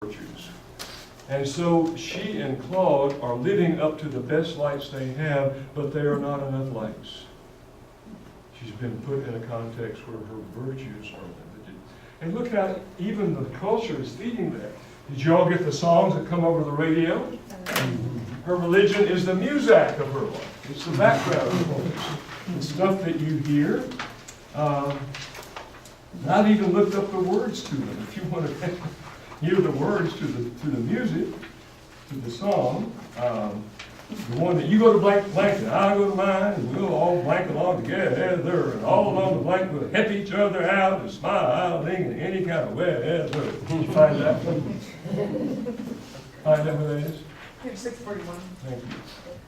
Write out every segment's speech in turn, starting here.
virtues. And so she and Claude are living up to the best lights they have, but they are not enough lights. She's been put in a context where her virtues are limited. And look how even the culture is feeding that. Did you all get the songs that come over the radio? Her religion is the music of her life. It's the background of her life. The stuff that you hear. Not even looked up the words to them. If you want to hear the words to the music, to the song, the one that you go to blanket, I go to mine, and we'll all blank along together, and all along the blank we'll help each other out and smiling in any kind of weather. Did you find that? Find out what that is? Here's 641. Thank you.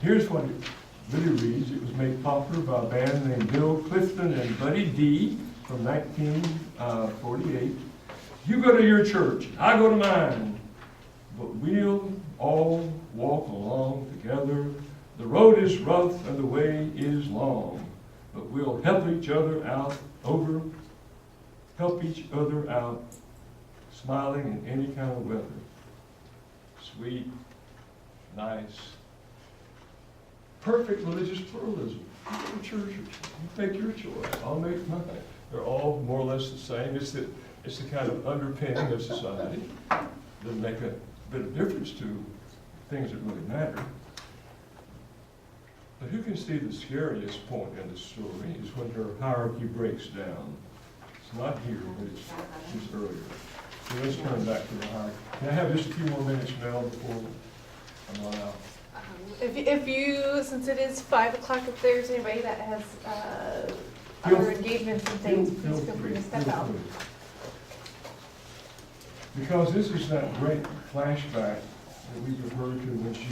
Here's what it really reads. It was made popular by a band named Bill Clifton and Buddy D from 1948. You go to your church, I go to mine, but we'll all walk along together. The road is rough and the way is long, but we'll help each other out, smiling in any kind of weather. Sweet, nice, perfect religious pluralism. You go to church, you make your choice, I'll make mine. They're all more or less the same. It's the kind of underpinning of society that make a bit of difference to things that really matter. But who can see the scariest point in the story is when her hierarchy breaks down. It's not here, but it's earlier. So let's turn back to the hierarchy. Can I have just a few more minutes, Mel, before I'm run out? If you, since it is 5 o'clock, if there's anybody that has other engagements and things, please feel free to step out. Because this is that great flashback that we referred to when she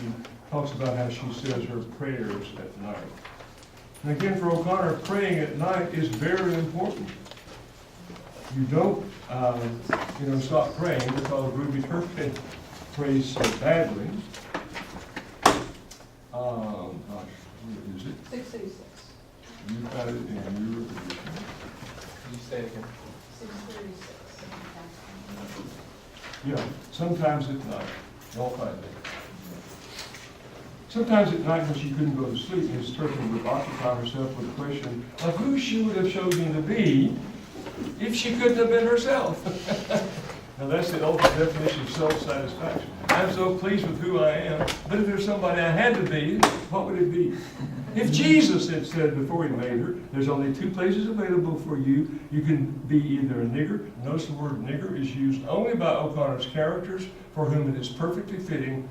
talks about how she says her prayers at night. And again, for O'Connor, praying at night is very important. You don't, stop praying because Ruby Turpin prays so badly. Where is it? 636. You got it in your position. Can you say it again? 636. Yeah, sometimes at night. Y'all find it. Sometimes at night when she couldn't go to sleep, Ms. Turpin would occupy herself with the question of who she would have chosen to be if she couldn't have been herself. Now that's the ultimate definition of self-satisfaction. I'm so pleased with who I am, but if there's somebody I had to be, what would it be? If Jesus had said before he made her, there's only two places available for you. You can be either a nigger. Notice the word nigger is used only by O'Connor's characters, for whom it is perfectly fitting,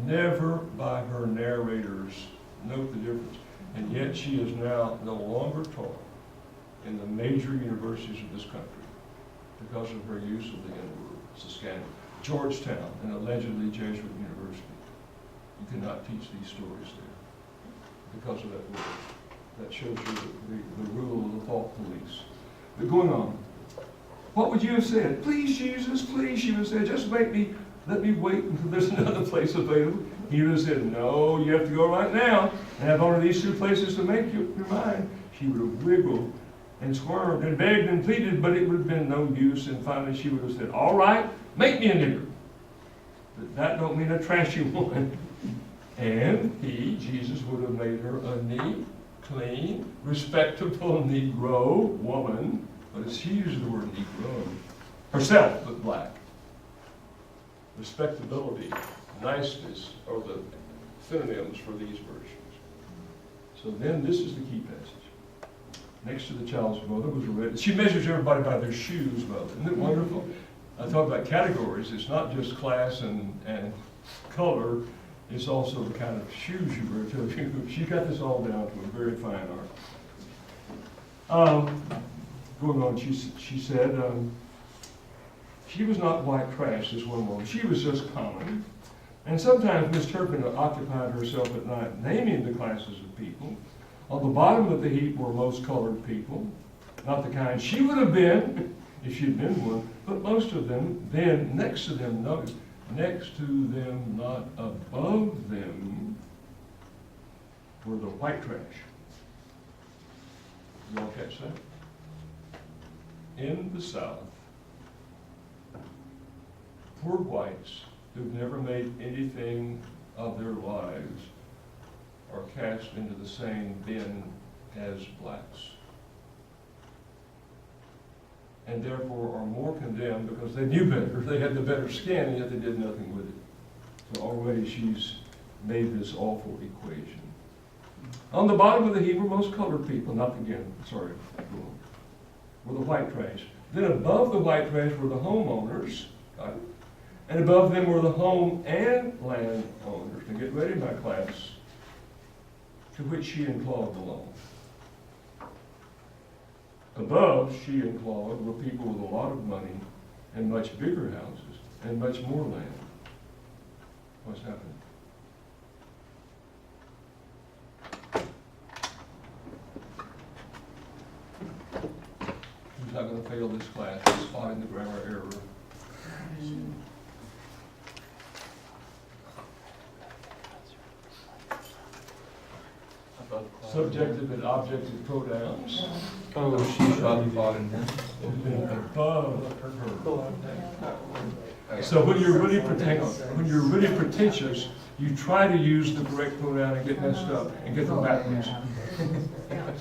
never by her narrators. Note the difference. And yet she is now no longer taught in the major universities of this country because of her use of the N-word. It's a scandal. Georgetown, an allegedly Jesuit university. You cannot teach these stories there because of that word. That shows you the rule of the thought police. But going on, what would you have said? Please, Jesus, please, she would have said, just let me wait until there's another place available. He would have said, no, you have to go right now and have only these two places to make your mind. She would have wiggled and squirmed and begged and pleaded, but it would have been no use. And finally she would have said, all right, make me a nigger. But that don't mean a trashy one. And he, Jesus, would have made her a neat, clean, respectable Negro woman. But she uses the word Negro. Herself, but black. Respectability, niceness are the synonyms for these versions. So then this is the key passage. Next to the child's mother was a red. She measures everybody by their shoes, mother. Isn't it wonderful? I talk about categories. It's not just class and color. It's also the kind of shoes you wear too. She got this all down to a very fine art. Going on, she said, she was not white trash, this one woman. She was just common. And sometimes Miss Turpin occupied herself at night naming the classes of people. On the bottom of the heap were most colored people, not the kind she would have been if she'd been one, but most of them. Then next to them, notice, next to them, not above them, were the white trash. You all catch that? In the South, poor whites who've never made anything of their lives are cast into the same bin as blacks. And therefore are more condemned because they knew better, they had the better skin, and yet they did nothing with it. So already she's made this awful equation. On the bottom of the heap were most colored people, not again, sorry, were the white trash. Then above the white trash were the homeowners, got it? And above them were the home and land owners. Now get ready, my class, to which she and Claude belong. Above she and Claude were people with a lot of money and much bigger houses and much more land. What's happening? Who's not going to fail this class for spotting the grammar error? Subjective and objective pronouns. Oh, she shot and fought and Above her. So when you're really pretentious, you try to use the correct pronoun and get messed up and get them backwards.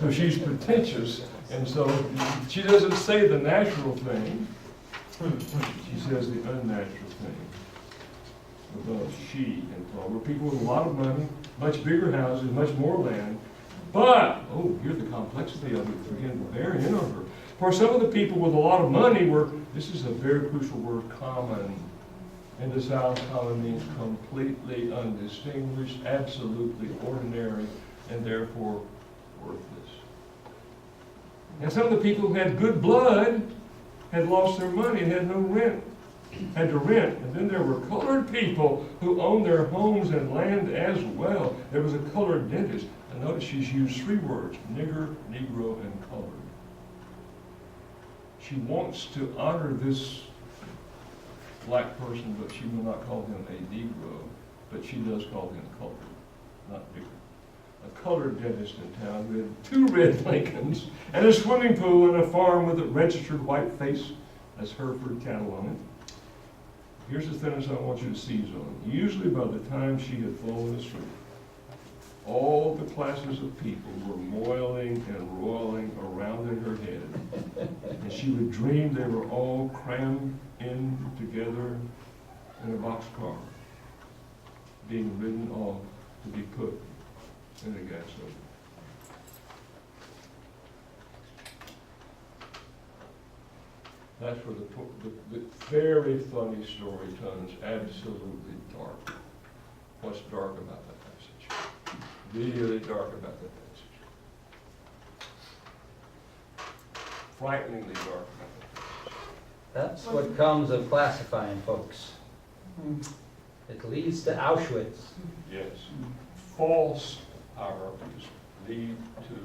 So she's pretentious, and so she doesn't say the natural thing. She says the unnatural thing. Above she and Paul were people with a lot of money, much bigger houses, much more land. But, oh, here's the complexity of it begin bearing in on her. For some of the people with a lot of money were, this is a very crucial word, common. In the South, common means completely undistinguished, absolutely ordinary, and therefore worthless. And some of the people who had good blood had lost their money and had no rent, had to rent. And then there were colored people who owned their homes and land as well. There was a colored dentist. And notice she's used three words, nigger, negro, and colored. She wants to honor this black person, but she will not call him a negro, but she does call him colored, not nigger. A colored dentist in town who had 2 red Lincolns and a swimming pool and a farm with a registered white face, as Hereford cattle on it. Here's the sentence I want you to seize on. Usually by the time she had fallen asleep, all the classes of people were moiling and roiling around in her head. And she would dream they were all crammed in together in a boxcar, being ridden off to be put in a gas oven. That's where the very funny story turns absolutely dark. What's dark about that passage? Really dark about that passage. Frighteningly dark about that passage. That's what comes of classifying folks. It leads to Auschwitz. Yes. False hierarchies lead to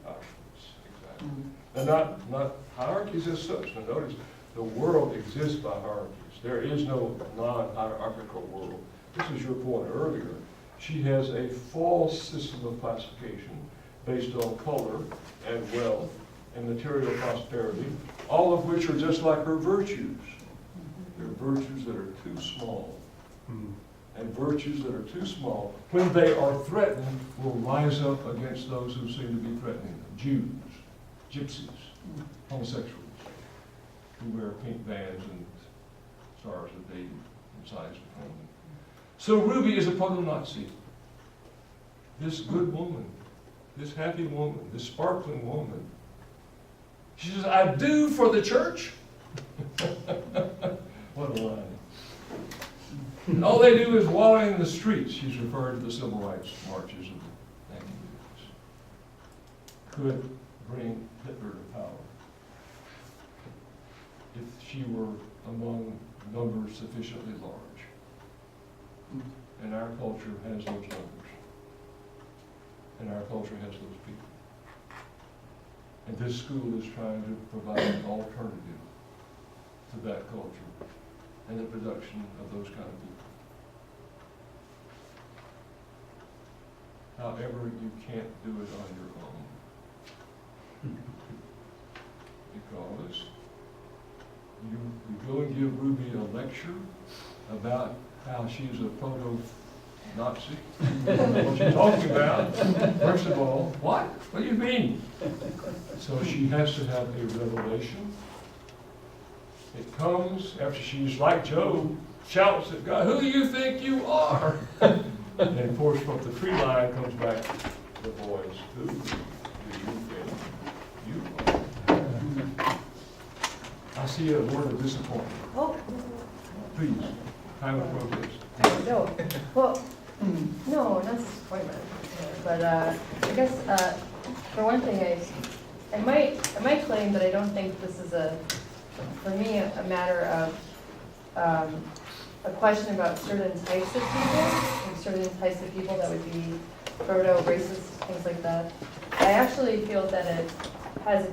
Auschwitz. Exactly. And not hierarchies as such. Now notice, the world exists by hierarchies. There is no non-hierarchical world. This is your point earlier. She has a false system of classification based on color and wealth and material prosperity, all of which are just like her virtues. They're virtues that are too small. And virtues that are too small, when they are threatened, will rise up against those who seem to be threatening them. Jews, gypsies, homosexuals, who wear pink bands and stars of David incised upon them. So Ruby is a proto-Nazi. This good woman, this happy woman, this sparkling woman. She says, I do for the church. What a line. And all they do is wallow in the streets. She's referring to the civil rights marches of the 1980s. Could bring Hitler to power if she were among numbers sufficiently large. And our culture has those numbers. And our culture has those people. And this school is trying to provide an alternative to that culture and the production of those kind of people. However, you can't do it on your own. Because you go and give Ruby a lecture about how she's a proto-Nazi. What you talking about? First of all, what? What do you mean? So she has to have a revelation. It comes after she's like Job, shouts at God, "Who do you think you are?" And of course, from the tree line comes back the voice, "Who do you think you are?" I see a word of disappointment. Oh, Please, time of protest. no, well, no, not disappointment, but I guess, for one thing, I might claim that I don't think this is for me, a matter of a question about certain types of people, and certain types of people that would be proto-racist, things like that. I actually feel that it has,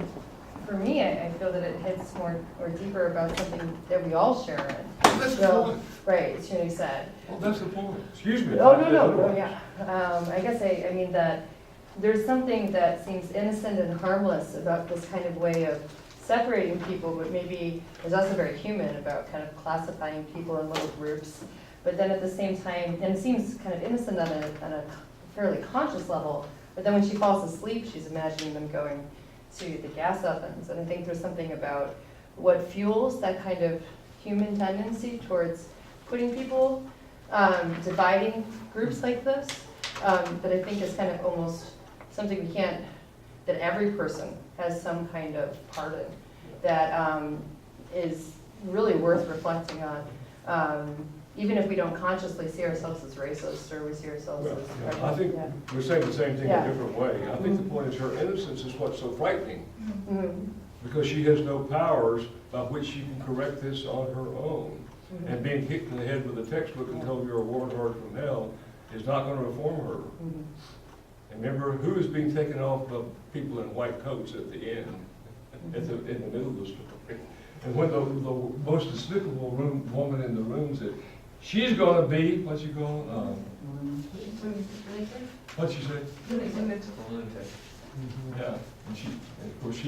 for me, I feel that it hits more or deeper about something that we all share in. Well, that's the So, point. right, it's really sad. Well, that's the point. Excuse me. Oh, no, yeah. I guess I mean that there's something that seems innocent and harmless about this kind of way of separating people, but maybe is also very human about kind of classifying people in little groups. But then at the same time, and it seems kind of innocent on a fairly conscious level, but then when she falls asleep, she's imagining them going to the gas ovens. And I think there's something about what fuels that kind of human tendency towards putting people, dividing groups like this, that I think is kind of almost something we can't, that every person has some kind of part in, that is really worth reflecting on, even if we don't consciously see ourselves as racist, or we see ourselves Well, as... yeah, I think Yeah. we're saying the same thing in Yeah. a different way. I think the point is her innocence is what's so frightening, Mhm. because she has no powers by which she can correct this on her own. And being kicked in the head with a textbook and told you're a warlord from hell is not going to reform her. Mhm. And remember, who is being taken off of people in white coats at the end, in the middle of the story? And when the most despicable woman in the room said, she's going to be, what's she called? What'd she say? Yeah, and of course,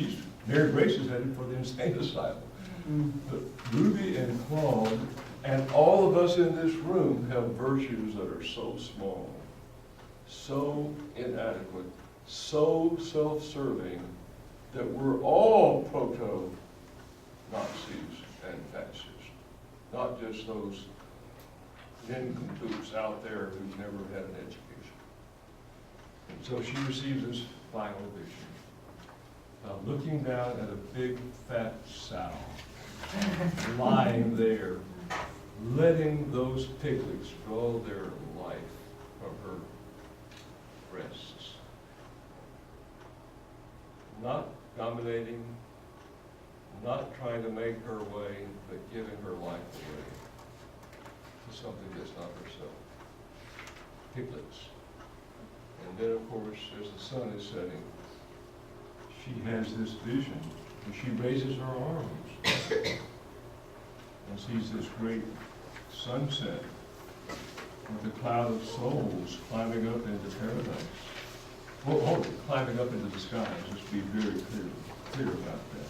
Mary Grace is headed for the insane asylum. But Ruby and Claude, and all of us in this room have virtues that are so small, so inadequate, so self-serving, that we're all proto-Nazis and fascists, not just those nincompoops out there who've never had an education. And so she receives this final vision, looking down at a big fat sow, lying there, letting those piglets draw their life from her breasts. Not dominating, not trying to make her way, but giving her life away to something that's not herself. Piglets. And then, of course, as the sun is setting, she has this vision, and she raises her arms and sees this great sunset with a cloud of souls climbing up into paradise. Well, climbing up into the skies, let's be very clear about that.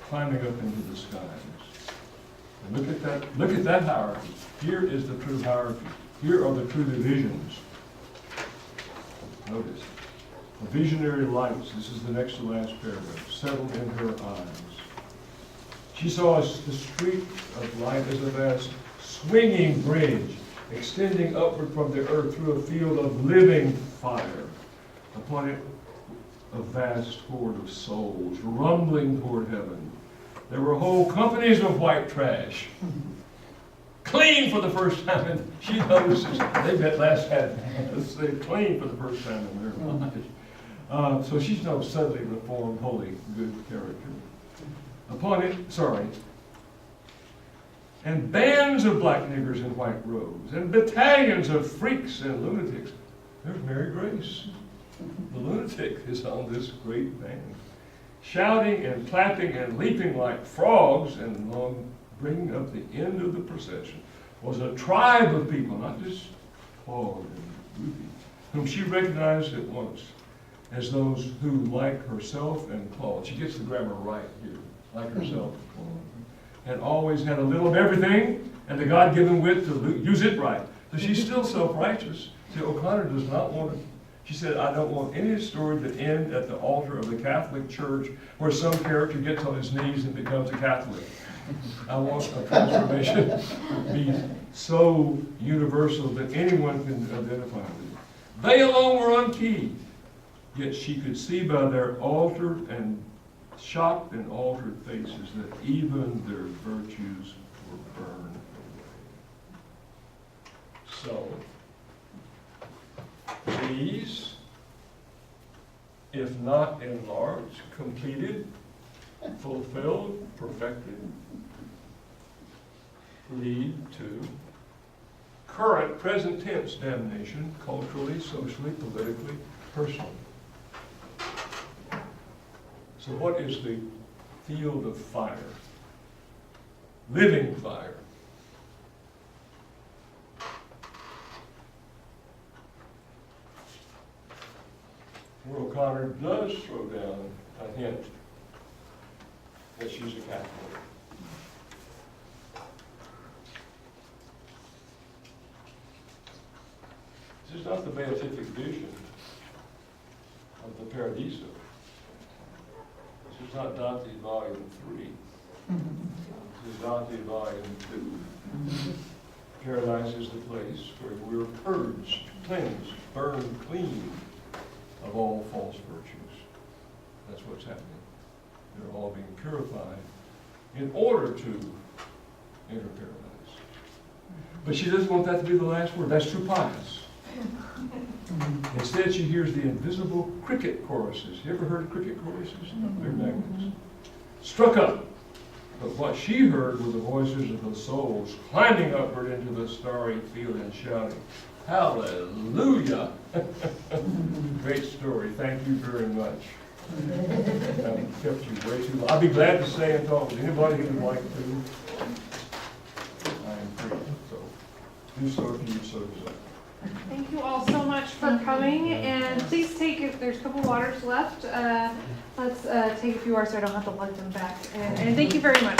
Climbing up into the skies. And look at that hierarchy. Here is the true hierarchy. Here are the true divisions. Notice. The visionary lights, this is the next to last paragraph, settled in her eyes. She saw the street of light as a vast swinging bridge extending upward from the earth through a field of living fire. Upon it, a vast horde of souls rumbling toward heaven. There were whole companies of white trash, clean for the first time, and she notices they met last had they clean for the first time in their lives. So she's no suddenly reformed, holy, good character. Upon it, and bands of black niggers in white robes, and battalions of freaks and lunatics. There's Mary Grace. The lunatic is on this great band, shouting and clapping and leaping like frogs, and along bringing up the end of the procession was a tribe of people, not just Claude and Ruby, whom she recognized at once as those who, like herself and Claude, she gets the grammar right here, like herself and Claude, had always had a little of everything and the God-given wit to use it right. So she's still self-righteous. See, O'Connor does not want it. She said, I don't want any story that ends at the altar of the Catholic Church where some character gets on his knees and becomes a Catholic. I want a transformation to be so universal that anyone can identify with it. They alone were unkeyed, yet she could see by their altered and shocked and altered faces that even their virtues were burned away. So, these, if not enlarged, completed, fulfilled, perfected, lead to current, present tense damnation, culturally, socially, politically, personally. So what is the field of fire? Living fire. Where O'Connor does throw down a hint that she's a Catholic. This is not the beatific vision of the Paradiso. This is not Dante Volume 3. This is Dante Volume 2. Paradise is the place where we're purged, cleansed, burned clean of all false virtues. That's what's happening. They're all being purified in order to enter paradise. But she doesn't want that to be the last word. That's too pious. Instead, she hears the invisible cricket choruses. You ever heard of cricket choruses? They're magnificent. Struck up. But what she heard were the voices of the souls climbing upward into the starry field and shouting, Hallelujah! Great story. Thank you very much. I've kept you way too long. I'd be glad to stay and talk with anybody who would like to. I am free. So do so if you so desire. Thank you all so much for coming, and please take, if there's a couple waters left, let's take a few hours so I don't have to lug them back. And thank you very much.